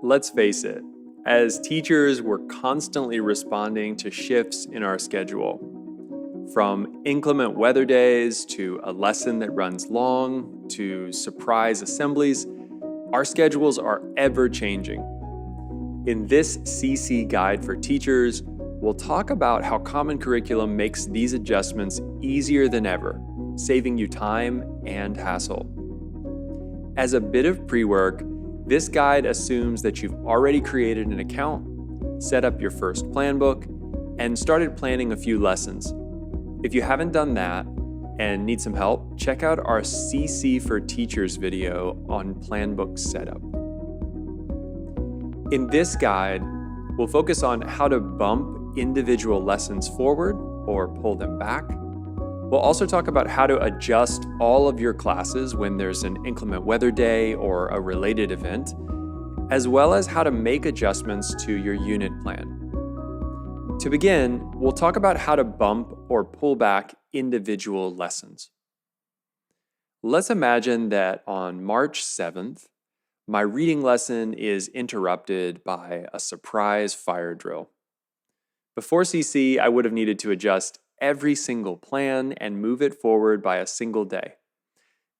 Let's face it, as teachers, we're constantly responding to shifts in our schedule. From inclement weather days to a lesson that runs long to surprise assemblies, our schedules are ever changing. In this CC Guide for Teachers, we'll talk about how Common Curriculum makes these adjustments easier than ever, saving you time and hassle. As a bit of pre-work, this guide assumes that you've already created an account, set up your first plan book, and started planning a few lessons. If you haven't done that and need some help, check out our CC for Teachers video on plan book setup. In this guide, we'll focus on how to bump individual lessons forward or pull them back. We'll also talk about how to adjust all of your classes when there's an inclement weather day or a related event, as well as how to make adjustments to your unit plan. To begin, we'll talk about how to bump or pull back individual lessons. Let's imagine that on March 7th, my reading lesson is interrupted by a surprise fire drill. Before CC, I would have needed to adjust every single plan and move it forward by a single day.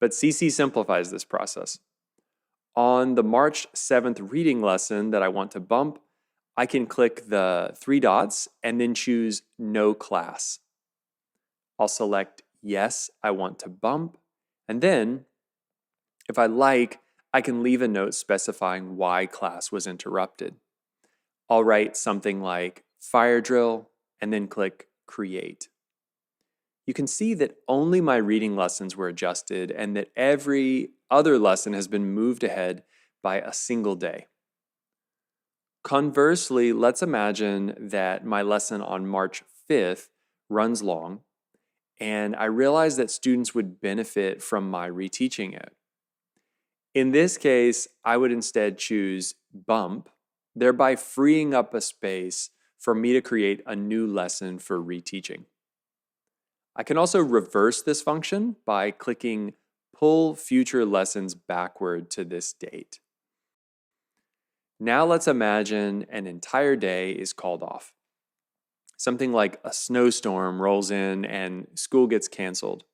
But CC simplifies this process. On the March 7th reading lesson that I want to bump, I can click the 3 dots and then choose No Class. I'll select Yes, I want to bump, and then, if I like, I can leave a note specifying why class was interrupted. I'll write something like Fire Drill and then click Create. You can see that only my reading lessons were adjusted and that every other lesson has been moved ahead by a single day. Conversely, let's imagine that my lesson on March 5th runs long, and I realize that students would benefit from my reteaching it. In this case, I would instead choose Bump, thereby freeing up a space for me to create a new lesson for reteaching. I can also reverse this function by clicking Pull Future Lessons Backward to this date. Now let's imagine an entire day is called off. Something like a snowstorm rolls in and school gets canceled.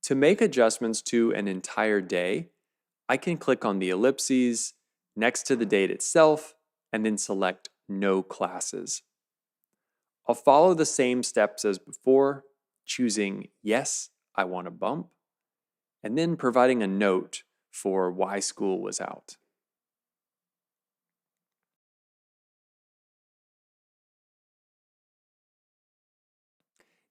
To make adjustments to an entire day, I can click on the ellipses next to the date itself and then select No Classes. I'll follow the same steps as before, choosing Yes, I want to bump, and then providing a note for why school was out.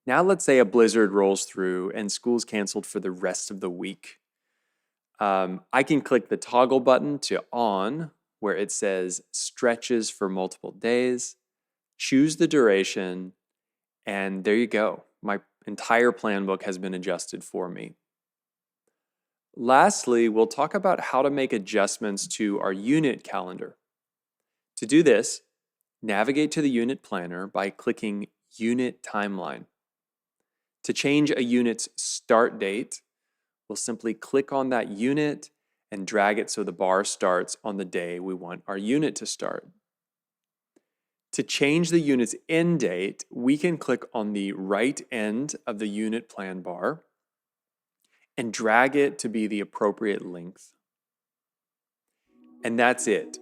Now let's say a blizzard rolls through and school's canceled for the rest of the week. I can click the toggle button to on, where it says stretches for multiple days, choose the duration, and there you go. My entire plan book has been adjusted for me. Lastly, we'll talk about how to make adjustments to our unit calendar. To do this, navigate to the unit planner by clicking Unit Timeline. To change a unit's start date, we'll simply click on that unit and drag it so the bar starts on the day we want our unit to start. To change the unit's end date, we can click on the right end of the unit plan bar and drag it to be the appropriate length. And that's it.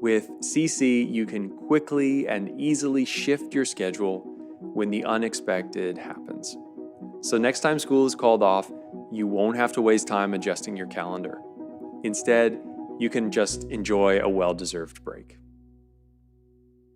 With CC, you can quickly and easily shift your schedule when the unexpected happens. So next time school is called off, you won't have to waste time adjusting your calendar. Instead, you can just enjoy a well-deserved break.